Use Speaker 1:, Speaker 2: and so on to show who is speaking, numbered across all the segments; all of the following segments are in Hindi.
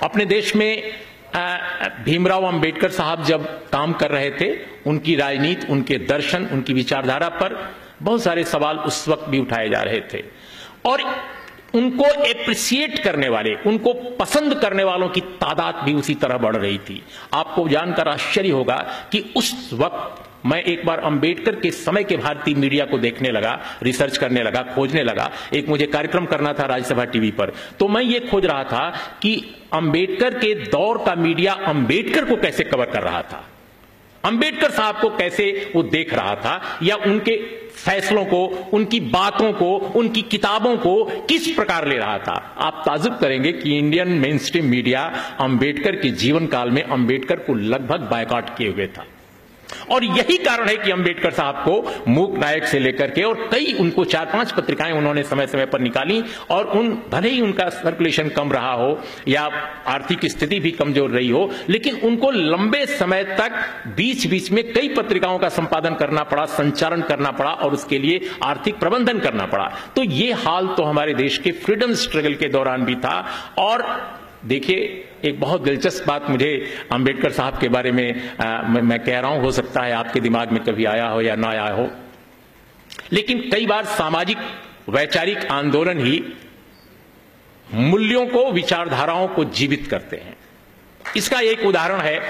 Speaker 1: अपने देश में भीमराव अंबेडकर साहब जब काम कर रहे थे, उनकी राजनीति, उनके दर्शन, उनकी विचारधारा पर बहुत सारे सवाल उस वक्त भी उठाए जा रहे थे और उनको एप्रिसिएट करने वाले, उनको पसंद करने वालों की तादाद भी उसी तरह बढ़ रही थी। आपको जानकर आश्चर्य होगा कि उस वक्त मैं एक बार अंबेडकर के समय के भारतीय मीडिया को देखने लगा, रिसर्च करने लगा, खोजने लगा। एक मुझे कार्यक्रम करना था राज्यसभा टीवी पर, तो मैं ये खोज रहा था कि अंबेडकर के दौर का मीडिया अंबेडकर को कैसे कवर कर रहा था, अंबेडकर साहब को कैसे वो देख रहा था, या उनके फैसलों को, उनकी बातों को, उनकी किताबों को किस प्रकार ले रहा था। आप ताज्जुब करेंगे कि Indian main stream media Ambedkar के जीवन काल में अंबेडकर को लगभग बायकॉट किए हुए था। और यही कारण है कि अंबेडकर साहब को मूक नायक से लेकर के, और कई उनको 4-5 पत्रिकाएं उन्होंने समय समय पर निकाली, और भले ही उनका सर्कुलेशन कम रहा हो या आर्थिक स्थिति भी कमजोर रही हो, लेकिन उनको लंबे समय तक बीच बीच में कई पत्रिकाओं का संपादन करना पड़ा, संचालन करना पड़ा, और उसके लिए आर्थिक प्रबंधन करना पड़ा। तो ये हाल तो हमारे देश के फ्रीडम स्ट्रगल के दौरान भी था। और देखिए, एक बहुत दिलचस्प बात मुझे अंबेडकर साहब के बारे में मैं कह रहा हूं, हो सकता है आपके दिमाग में कभी आया हो या ना आया हो, लेकिन कई बार सामाजिक वैचारिक आंदोलन ही मूल्यों को, विचारधाराओं को जीवित करते हैं। इसका एक उदाहरण है,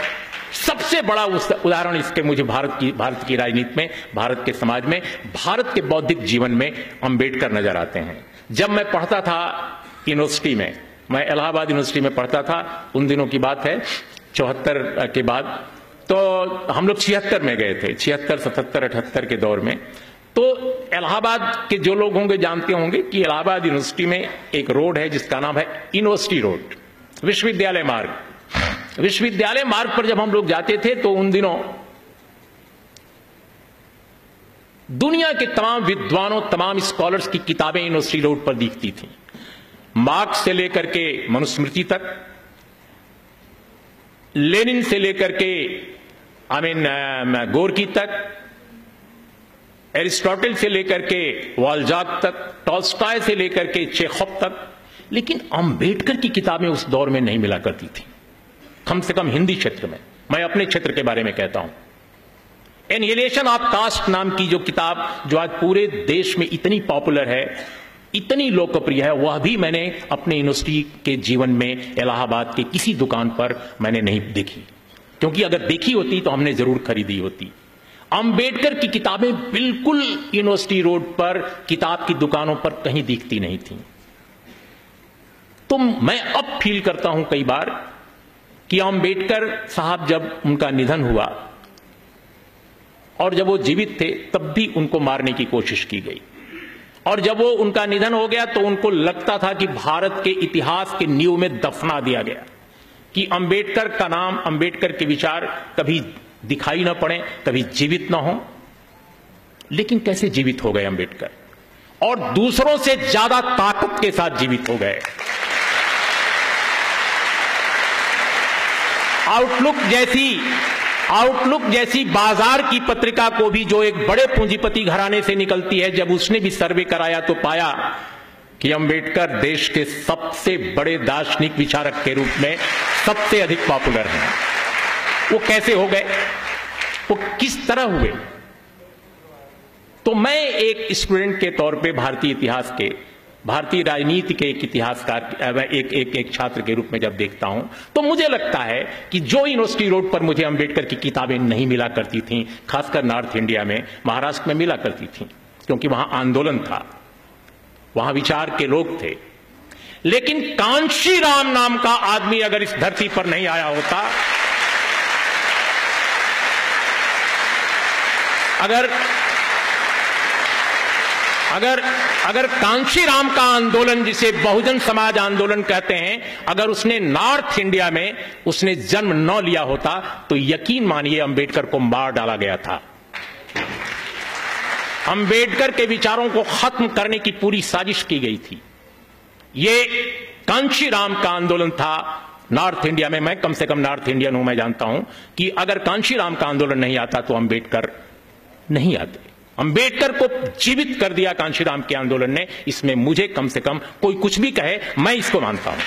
Speaker 1: सबसे बड़ा उदाहरण इसके मुझे भारत की राजनीति में, भारत के समाज में, भारत के बौद्धिक जीवन में अंबेडकर नजर आते हैं। जब मैं पढ़ता था यूनिवर्सिटी में, मैं इलाहाबाद यूनिवर्सिटी में पढ़ता था, उन दिनों की बात है 74 के बाद, तो हम लोग 76 में गए थे, 76, 77, 78 के दौर में। तो इलाहाबाद के जो लोग होंगे जानते होंगे कि इलाहाबाद यूनिवर्सिटी में एक रोड है जिसका नाम है यूनिवर्सिटी रोड, विश्वविद्यालय मार्ग। विश्वविद्यालय मार्ग पर जब हम लोग जाते थे तो उन दिनों दुनिया के तमाम विद्वानों, तमाम स्कॉलर्स की किताबें यूनिवर्सिटी रोड पर दिखती थी। मार्क्स से लेकर के मनुस्मृति तक, लेनिन से लेकर के गोरकी तक, एरिस्टोटल से लेकर के वाल्जाक तक, टॉल्स्टॉय से लेकर के चेखव तक। लेकिन अंबेडकर की किताबें उस दौर में नहीं मिला करती थी, कम से कम हिंदी क्षेत्र में। मैं अपने क्षेत्र के बारे में कहता हूं, एनिहिलेशन ऑफ कास्ट नाम की जो किताब, जो आज पूरे देश में इतनी पॉपुलर है, इतनी लोकप्रिय है, वह भी मैंने अपने यूनिवर्सिटी के जीवन में इलाहाबाद के किसी दुकान पर मैंने नहीं देखी, क्योंकि अगर देखी होती तो हमने जरूर खरीदी होती। अंबेडकर की किताबें बिल्कुल यूनिवर्सिटी रोड पर किताब की दुकानों पर कहीं दिखती नहीं थी। तो मैं अब फील करता हूं कई बार कि अंबेडकर साहब जब उनका निधन हुआ और जब वो जीवित थे तब भी उनको मारने की कोशिश की गई, और जब वो उनका निधन हो गया तो उनको लगता था कि भारत के इतिहास के नींव में दफना दिया गया, कि अंबेडकर का नाम, अंबेडकर के विचार कभी दिखाई ना पड़े, कभी जीवित ना हो। लेकिन कैसे जीवित हो गए अंबेडकर, और दूसरों से ज्यादा ताकत के साथ जीवित हो गए। आउटलुक जैसी बाजार की पत्रिका को भी, जो एक बड़े पूंजीपति घराने से निकलती है, जब उसने भी सर्वे कराया तो पाया कि अंबेडकर देश के सबसे बड़े दार्शनिक विचारक के रूप में सबसे अधिक पॉपुलर हैं। वो कैसे हो गए, वो किस तरह हुए? तो मैं एक स्टूडेंट के तौर पे भारतीय इतिहास के, भारतीय राजनीति के एक इतिहासकार, एक छात्र के रूप में जब देखता हूं तो मुझे लगता है कि जो यूनिवर्सिटी रोड पर मुझे अंबेडकर की किताबें नहीं मिला करती थीं, खासकर नॉर्थ इंडिया में, महाराष्ट्र में मिला करती थीं, क्योंकि वहां आंदोलन था, वहां विचार के लोग थे। लेकिन कांशीराम नाम का आदमी अगर इस धरती पर नहीं आया होता, अगर कांशीराम का आंदोलन, जिसे बहुजन समाज आंदोलन कहते हैं, अगर उसने नॉर्थ इंडिया में उसने जन्म न लिया होता तो यकीन मानिए अंबेडकर को मार डाला गया था। अंबेडकर के विचारों को खत्म करने की पूरी साजिश की गई थी। ये कांशीराम का आंदोलन था नॉर्थ इंडिया में। मैं कम से कम नॉर्थ इंडियन हूं, मैं जानता हूं कि अगर कांशीराम का आंदोलन नहीं आता तो अंबेडकर नहीं आते। अंबेडकर को जीवित कर दिया कांशीराम के आंदोलन ने, इसमें मुझे कम से कम, कोई कुछ भी कहे, मैं इसको मानता हूं।